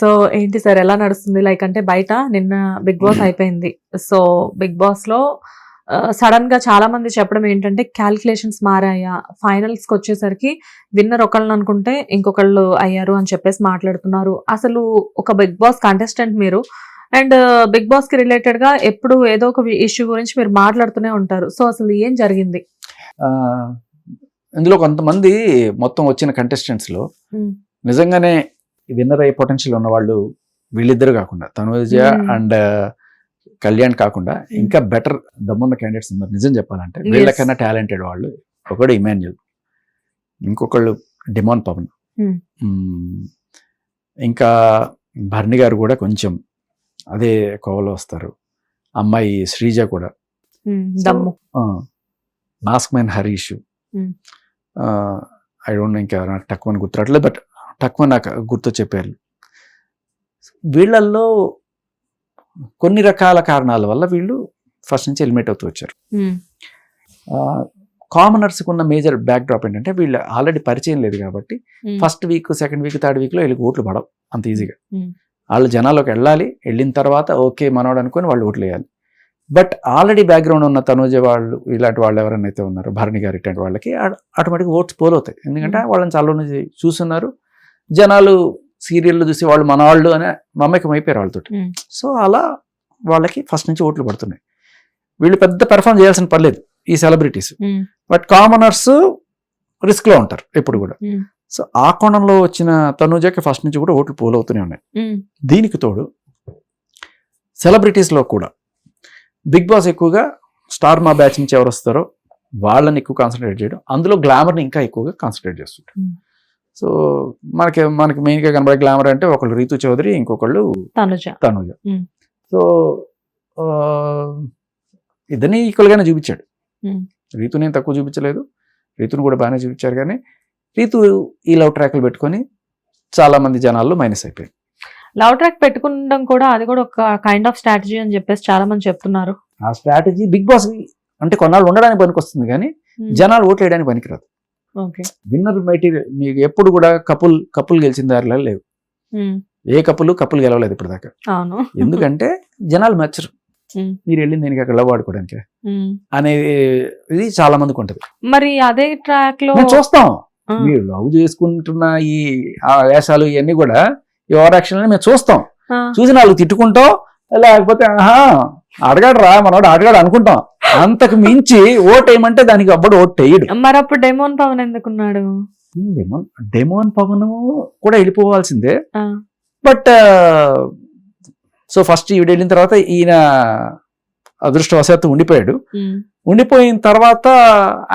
So ఏంటి sir ఎలా నడుస్తుంది? లైక్ అంటే బయట నిన్న బిగ్ బాస్ అయిపోయింది. సో బిగ్ బాస్ లో సడన్ గా చాలా మంది చెప్పడం ఏంటంటే క్యాలిక్యులేషన్స్ మారాయా, ఫైనల్స్ కి వచ్చేసరికి విన్నర్ ఒకళ్ళని అనుకుంటే ఇంకొకళ్ళు అయ్యారు అని చెప్పేసి మాట్లాడుతున్నారు. అసలు ఒక బిగ్ బాస్ కంటెస్టెంట్ మీరు, అండ్ బిగ్ బాస్ కి రిలేటెడ్ గా ఎప్పుడు ఏదో ఒక ఇష్యూ గురించి మీరు మాట్లాడుతూనే ఉంటారు. సో అసలు ఏం జరిగింది? ఇందులో కొంతమంది మొత్తం వచ్చిన కంటెస్టెంట్స్ లో నిజంగానే విన్నర్ అయ్యే పొటెన్షియల్ ఉన్న వాళ్ళు వీళ్ళిద్దరు కాకుండా తనుజ అండ్ కళ్యాణ్ కాకుండా ఇంకా బెటర్ దమ్మున్న క్యాండిడేట్స్ ఉన్నారు. నిజం చెప్పాలంటే వీళ్ళకన్నా టాలెంటెడ్ వాళ్ళు. ఒకడు ఇమాన్యుల్, ఇంకొకళ్ళు డిమాన్ పవన్, ఇంకా భరణి గారు కూడా కొంచెం అదే కోవలో వస్తారు. అమ్మాయి శ్రీజ కూడా, mask man Harish, I don't know ఇంకా నాకు తక్కువ గుర్తురాట్లేదు, బట్ తక్కువ నాకు గుర్తు చెప్పారు. వీళ్ళల్లో కొన్ని రకాల కారణాల వల్ల వీళ్ళు ఫస్ట్ నుంచి ఎలిమినేట్ అవుతూ వచ్చారు. కామనర్స్కి ఉన్న మేజర్ బ్యాక్ డ్రాప్ ఏంటంటే వీళ్ళు ఆల్రెడీ పరిచయం లేదు కాబట్టి first week, second week, third వీక్లో వీళ్ళకి ఓట్లు పడవు అంత ఈజీగా. వాళ్ళు జనాల్లోకి వెళ్ళాలి, వెళ్ళిన తర్వాత ఓకే మనోడు అనుకొని వాళ్ళు ఓట్లు వేయాలి. బట్ ఆల్రెడీ బ్యాక్గ్రౌండ్ ఉన్న తనుజ వాళ్ళు ఇలాంటి వాళ్ళు ఎవరైనా అయితే ఉన్నారో, భరణి గారు ఇట్లాంటి వాళ్ళకి ఆటోమేటిక్గా ఓట్స్ పోలవుతాయి. ఎందుకంటే వాళ్ళని చాలా నుంచి చూస్తున్నారు జనాలు, సీరియల్లో చూసి వాళ్ళు మన వాళ్ళు అనే మమ్మకం అయిపోయారు వాళ్ళతో. సో అలా వాళ్ళకి ఫస్ట్ నుంచి ఓట్లు పడుతున్నాయి. వీళ్ళు పెద్ద పెర్ఫార్మ్ చేయాల్సిన పర్లేదు ఈ సెలబ్రిటీస్, బట్ కామనర్స్ రిస్క్ లో ఉంటారు ఎప్పుడు కూడా. సో ఆ కోణంలో వచ్చిన తనుజకి ఫస్ట్ నుంచి కూడా ఓట్లు పోలవుతూనే ఉన్నాయి. దీనికి తోడు సెలబ్రిటీస్ లో కూడా బిగ్ బాస్ ఎక్కువగా స్టార్ మా బ్యాచ్ నుంచి ఎవరు వస్తారో వాళ్ళని ఎక్కువ కాన్సన్ట్రేట్ చేయడం, అందులో గ్లామర్ని ఇంకా ఎక్కువగా కాన్సన్ట్రేట్ చేస్తుంటారు. సో మనకి మెయిన్గా కనబడే గ్లామర్ అంటే ఒకళ్ళు రీతు చౌదరి, ఇంకొకళ్ళు తనుజ. సో ఇద్దరిని ఈక్వల్గానే చూపించాడు. రీతుని తక్కువ చూపించలేదు, రీతుని కూడా బాగానే చూపించారు. కానీ రీతు ఈ లవ్ ట్రాక్లు పెట్టుకొని చాలా మంది జనాల్లో మైనస్ అయిపోయింది. లవ్ ట్రాక్ పెట్టుకుండడం కూడా అది కూడా ఒక కైండ్ ఆఫ్ స్ట్రాటజీ అని చెప్పేసి చాలా మంది చెప్తున్నారు. ఆ స్ట్రాటజీ బిగ్ బాస్ అంటే కొన్నాళ్ళు ఉండడానికి పనికి వస్తుంది, కానీ జనాలు ఓట్లు వేయడానికి పనికిరాదు. విన్నర్ మెటీరియల్ మీకు ఎప్పుడు కూడా కపుల్ గెలిచిన దారిలో లేవు. ఏ కపుల్ గెలవలేదు ఇప్పుడు దాకా. ఎందుకంటే జనాలు మెచ్చరు, మీరు వెళ్ళింది దీనికి అక్కడ లవ్ ఆడుకోవడానికి అనేది చాలా మందికి ఉంటది. మరి అదే ట్రాక్ లో చూస్తాం, మీరు లవ్ చేసుకుంటున్న ఈ వేషాలు ఇవన్నీ కూడా ఈ ఓవర్ యాక్షన్ మేము చూస్తాం. చూసి నాలుగు తిట్టుకుంటాం, లేకపోతే అడగాడు రా మనోడు అడగాడు అనుకుంటాం. అంతకు మించి ఓట్ వేయమంటే దానికి అప్పుడు ఓట్ వేయడు. మరి అప్పుడు డెమోన్ పవన్ ఎందుకున్నాడు? డెమోన్ పవన్ కూడా వెళ్ళిపోవాల్సిందే. బట్ సో ఫస్ట్ ఈవిడ వెళ్ళిన తర్వాత ఈయన అదృష్టవశాత్తు ఉండిపోయాడు. ఉండిపోయిన తర్వాత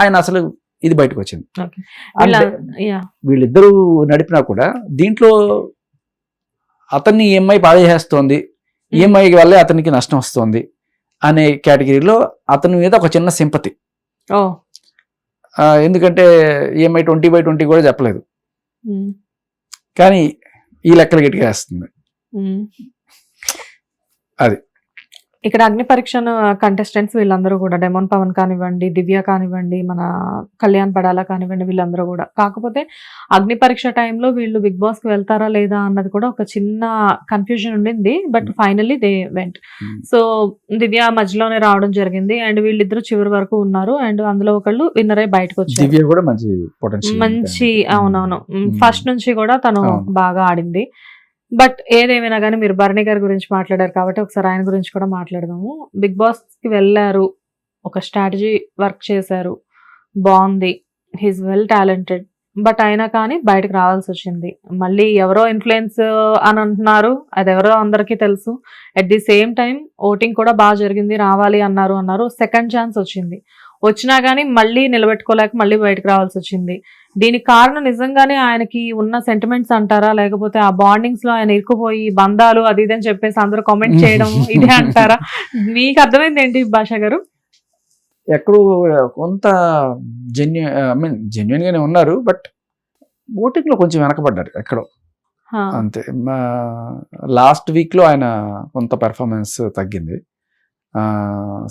ఆయన అసలు ఇది బయటకు వచ్చింది. వీళ్ళిద్దరూ నడిపినా కూడా దీంట్లో అతన్ని ఈఎంఐ పాడేస్తోంది, ఈఎంఐ వల్లే అతనికి నష్టం వస్తుంది అనే కేటగిరీలో అతని మీద ఒక చిన్న సింపతి. ఎందుకంటే ఈఎంఐ 20/20 కూడా చెప్పలేదు, కానీ ఈ లెక్కలు గట్టిగా వేస్తుంది. అది ఇక్కడ అగ్ని పరీక్ష కంటెస్టెంట్స్ వీళ్ళందరూ కూడా డెమోన్ పవన్ కానివ్వండి, దివ్య కానివ్వండి, మన కళ్యాణ్ పడాలా కానివ్వండి, వీళ్ళందరూ కూడా. కాకపోతే అగ్ని పరీక్ష టైంలో వీళ్ళు బిగ్ బాస్ కి వెళ్తారా లేదా అన్నది కూడా ఒక చిన్న కన్ఫ్యూజన్ ఉండింది. But finally they went. So Divya మధ్యలోనే రావడం జరిగింది, అండ్ వీళ్ళిద్దరు చివరి వరకు ఉన్నారు. అండ్ అందులో ఒకళ్ళు విన్నర్ అయి బయటకు వచ్చారు. మంచి అవునవును, ఫస్ట్ నుంచి కూడా తను బాగా ఆడింది. బట్ ఏదేమైనా కానీ మీరు భరణి గారి గురించి మాట్లాడారు కాబట్టి ఒకసారి ఆయన గురించి కూడా మాట్లాడదాము. బిగ్ బాస్ కి వెళ్ళారు, ఒక స్ట్రాటజీ వర్క్ చేశారు, బాగుంది, హీస్ వెల్ టాలెంటెడ్. బట్ అయినా కానీ బయటకు రావాల్సి వచ్చింది. మళ్ళీ ఎవరో ఇన్ఫ్లుయెన్స్ అని అంటున్నారు, అది ఎవరో అందరికీ తెలుసు. At the same time voting కూడా బాగా జరిగింది, రావాలి అన్నారు. సెకండ్ ఛాన్స్ వచ్చినా కానీ మళ్ళీ నిలబెట్టుకోలేక మళ్ళీ బయటకు రావాల్సి వచ్చింది. దీనికి కారణం నిజంగానే ఆయనకి ఉన్న సెంటిమెంట్స్ అంటారా, లేకపోతే ఆ బాండింగ్స్ లో ఆయన ఇరుక్కుపోయి బంధాలు అది ఇదని చెప్పేసి అందరూ కామెంట్ చేయడం ఇదే అంటారా? మీకు అర్థమైంది ఏంటి భాష గారు? ఎక్కడో కొంత జెన్యున్ గానే ఉన్నారు, బట్ ఓటింగ్ లో కొంచెం వెనకబడ్డారు ఎక్కడో అంతే. లాస్ట్ వీక్ లో ఆయన కొంత పెర్ఫార్మెన్స్ తగ్గింది.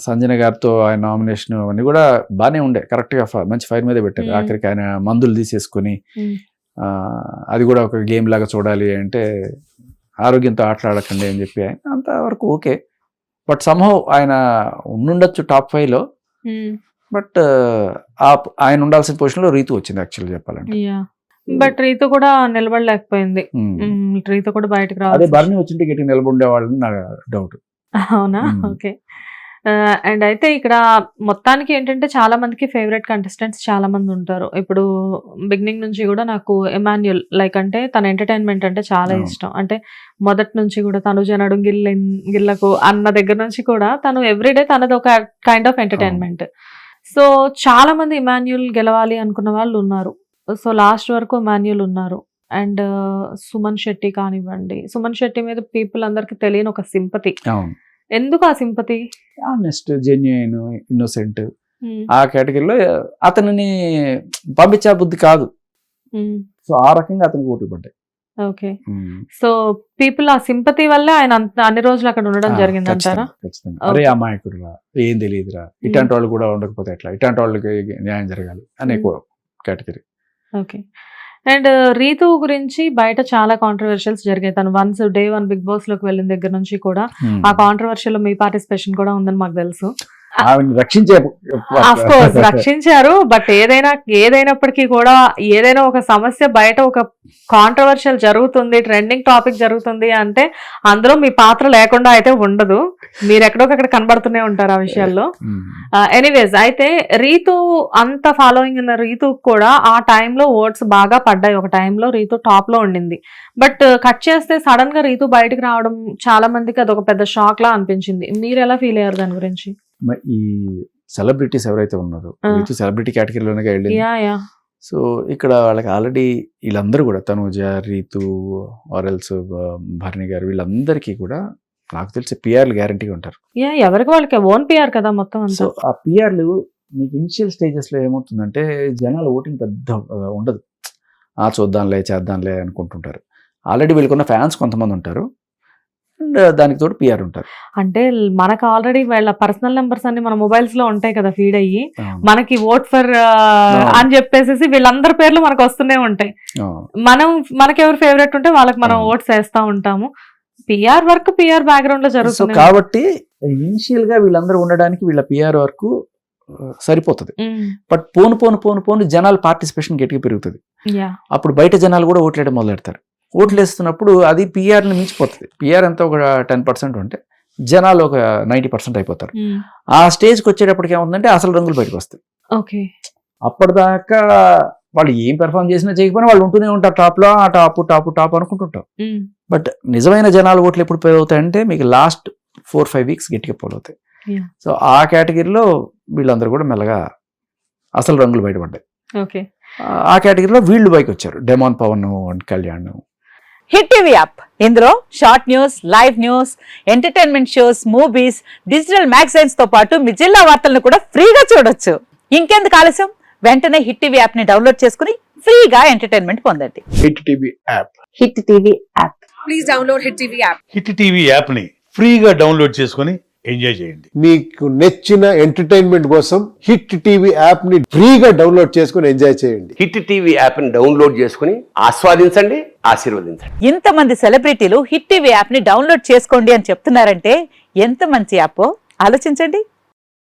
సంజన గారితో ఆయన నామినేషన్ అవన్నీ కూడా బాగానే ఉండే, కరెక్ట్గా మంచి ఫైర్ మీద పెట్టారు. ఆఖరికి ఆయన మందులు తీసేసుకుని అది కూడా ఒక గేమ్ లాగా చూడాలి అంటే ఆరోగ్యంతో ఆటలాడకండి అని చెప్పి ఆయన అంతవరకు ఓకే. బట్ సంహౌ ఆయన ఉండుండొచ్చు టాప్ 5లో. బట్ ఆయన ఉండాల్సిన పొజిషన్ లో రీతు వచ్చింది యాక్చువల్గా చెప్పాలంటే. బట్ రీతు కూడా నిలబడలేకపోయింది. రీతు కూడా బయటకు అదే రావాలి. బర్నీ వచ్చింటే గట్టి నిలబడే వాళ్ళని నా డౌట్. అవునా? ఓకే. అండ్ అయితే ఇక్కడ మొత్తానికి ఏంటంటే చాలా మందికి ఫేవరెట్ కంటెస్టెంట్స్ చాలా మంది ఉంటారు. ఇప్పుడు బిగినింగ్ నుంచి కూడా నాకు ఎమాన్యుల్ లైక్ అంటే తన ఎంటర్టైన్మెంట్ అంటే చాలా ఇష్టం. అంటే మొదటి నుంచి కూడా తనుజ నడుం గిల్లకు అన్న దగ్గర నుంచి కూడా తను ఎవ్రీడే తనది ఒక కైండ్ ఆఫ్ ఎంటర్టైన్మెంట్. సో చాలా మంది ఇమాన్యుల్ గెలవాలి అనుకున్న వాళ్ళు ఉన్నారు. సో లాస్ట్ వరకు ఇమాన్యుల్ ఉన్నారు. అండ్ సుమన్ శెట్టి కానివ్వండి, సుమన్ శెట్టి మీద పీపుల్ అందరికి తెలియని ఒక సింపతి. ఎందుకు ఆ సింపతి? ఆనెస్ట్, జెన్యూన్, ఇన్నోసెంట్ ఆ కేటగిరీలో అతనిని పంపించే బుద్ధి కాదు. సో ఆ రకంగా అతనికి ఓటు పడ్డాయి. ఓకే. సో పీపుల్ ఆ సింపతి వల్ల ఆయన అన్ని రోజులు అక్కడ ఉండడం జరిగింది అంటారా? ఖచ్చితంగా. అరే అమాయకుడురా, ఏం తెలియదురా, ఇట్లాంటి వాళ్ళు కూడా ఉండకపోతే ఎట్లా, ఇట్లాంటి వాళ్ళకి న్యాయం జరగాలి అనే కేటగిరీ. ఓకే. అండ్ రీతు గురించి బయట చాలా కాంట్రవర్షియల్స్ జరిగాయి. తను వన్స్ డే 1 బిగ్ బాస్ లోకి వెళ్ళిన దగ్గర నుంచి కూడా ఆ కాంట్రవర్షియల్ లో మీ పార్టిసిపేషన్ కూడా ఉందని మాకు తెలుసు. రక్షించారు. బట్ ఏదైనప్పటికీ కూడా ఏదైనా ఒక సమస్య బయట ఒక కాంట్రవర్షియల్ జరుగుతుంది, ట్రెండింగ్ టాపిక్ జరుగుతుంది అంటే అందులో మీ పాత్ర లేకుండా అయితే ఉండదు. మీరు ఎక్కడొకక్కడ కనబడుతూనే ఉంటారు ఆ విషయాల్లో. ఎనీవేస్, అయితే రీతు అంత ఫాలోయింగ్ ఉన్న రీతు కూడా ఆ టైంలో ఓట్స్ బాగా పడ్డాయి. ఒక టైంలో రీతు టాప్ లో ఉండింది. బట్ కట్ చేస్తే సడన్ గా రీతు బయటకు రావడం చాలా మందికి అదొక పెద్ద షాక్ లా అనిపించింది. మీరు ఎలా ఫీల్ అయ్యారు దాని గురించి? ఈ సెలబ్రిటీస్ ఎవరైతే ఉన్నారో రీతు సెలబ్రిటీ కేటగిరీలోనే వెళ్ళింది. సో ఇక్కడ వాళ్ళకి ఆల్రెడీ వీళ్ళందరూ కూడా తనుజ, రీతు, ఆర్ఎల్స్, భరణి గారు వీళ్ళందరికీ కూడా నాకు తెలిసి పిఆర్లు గ్యారంటీగా ఉంటారు. ఎవరికి వాళ్ళకి ఓన్ పిఆర్ కదా మొత్తం. సో ఆ పిఆర్లు మీకు ఇనిషియల్ స్టేజెస్ లో ఏమవుతుందంటే జనాల ఓటింగ్ పెద్ద ఉండదు. చూద్దాంలే చేద్దాంలే అనుకుంటుంటారు. ఆల్రెడీ వీళ్ళకున్న ఫ్యాన్స్ కొంతమంది ఉంటారు, దానికి తోడు పిఆర్ ఉంటారు. అంటే మనకు ఆల్రెడీ వాళ్ళ పర్సనల్ నెంబర్స్ అన్ని మన మొబైల్స్ లో ఉంటాయి కదా, ఫీడ్ అయ్యి మనకి ఓట్ ఫర్ అని చెప్పేసి వీళ్ళందరి పేర్లు మనకు వస్తూనే ఉంటాయి. మనకి ఎవరు ఫేవరెట్ ఉంటే వాళ్ళకి మనం ఓట్స్ వేస్తా ఉంటాము. పిఆర్ వర్క్ పిఆర్ బ్యాక్గ్రౌండ్ లో జరుగుతుంది కాబట్టి ఇనిషియల్ గా వీళ్ళందరూ ఉండడానికి వీళ్ళ పిఆర్ వర్క్ సరిపోతుంది. బట్ పోను జనాల పార్టిసిపేషన్ గట్టిగా పెరుగుతుంది. అప్పుడు బయట జనాలు కూడా ఓట్లేయడం మొదలెడతారు. ఓట్లు వేస్తున్నప్పుడు అది పిఆర్ని మించిపోతుంది. పిఆర్ అంతా ఒక 10% ఉంటే జనాలు ఒక 90% అయిపోతారు. ఆ స్టేజ్కి వచ్చేటప్పటికి ఏముందంటే అసలు రంగులు బయటకు వస్తాయి. అప్పటిదాకా వాళ్ళు ఏం పెర్ఫార్మ్ చేసినా చేయకపోయినా వాళ్ళు ఉంటూనే ఉంటారు టాప్ లో, ఆ టాప్ అనుకుంటుంటారు. బట్ నిజమైన జనాలు ఓట్లు ఎప్పుడు పోలవుతాయంటే మీకు లాస్ట్ 4-5 వీక్స్ గట్టిగా పోలవుతాయి. సో ఆ కేటగిరీలో వీళ్ళందరూ కూడా మెల్లగా అసలు రంగులు బయటపడ్డాయి. ఆ కేటగిరీలో వీళ్ళు పైకి వచ్చారు, demon Pavan and Kalyan. Hit TV app, ఇందులో short news, live news, entertainment shows, movies, digital magazines తో పాటు మీ జిల్లా వార్తలను కూడా ఫ్రీగా చూడొచ్చు. ఇంకెందుకు ఆలస్యం, వెంటనే హిట్ టీవీ యాప్ ని డౌన్లోడ్ చేసుకుని ఫ్రీగా ఎంటర్టైన్మెంట్ పొందండి. Hit TV app, hit TV app, please download hit TV app. Hit TV app ని ఫ్రీగా డౌన్లోడ్ చేసుకుని ఎంజాయ్ చేయండి. మీకు నచ్చిన ఎంటర్టైన్మెంట్ కోసం హిట్ టీవీ యాప్ ని ఫ్రీగా డౌన్లోడ్ చేసుకుని ఎంజాయ్ చేయండి. హిట్ టీవీ యాప్ ని డౌన్లోడ్ చేసుకుని ఆస్వాదించండి, ఆశీర్వదించండి. ఇంతమంది సెలబ్రిటీలు హిట్ టీవీ యాప్ ని డౌన్లోడ్ చేసుకోండి అని చెప్తున్నారంటే ఎంత మంచి యాప్ ఆలోచించండి.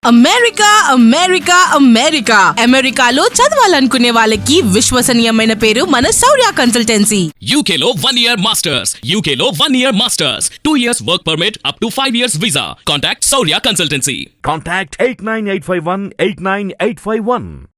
అమెరికా అమెరికా అమెరికా అమెరికాలో చదవాలనుకునే వాళ్ళకి విశ్వసనీయమైన పేరు మన శౌర్య కన్సల్టెన్సీ. UK లో 1 year masters, UK లో 1 year masters, 2 years work permit up to 5 years visa. Contact Saurya Consultancy. Contact 89851 89851.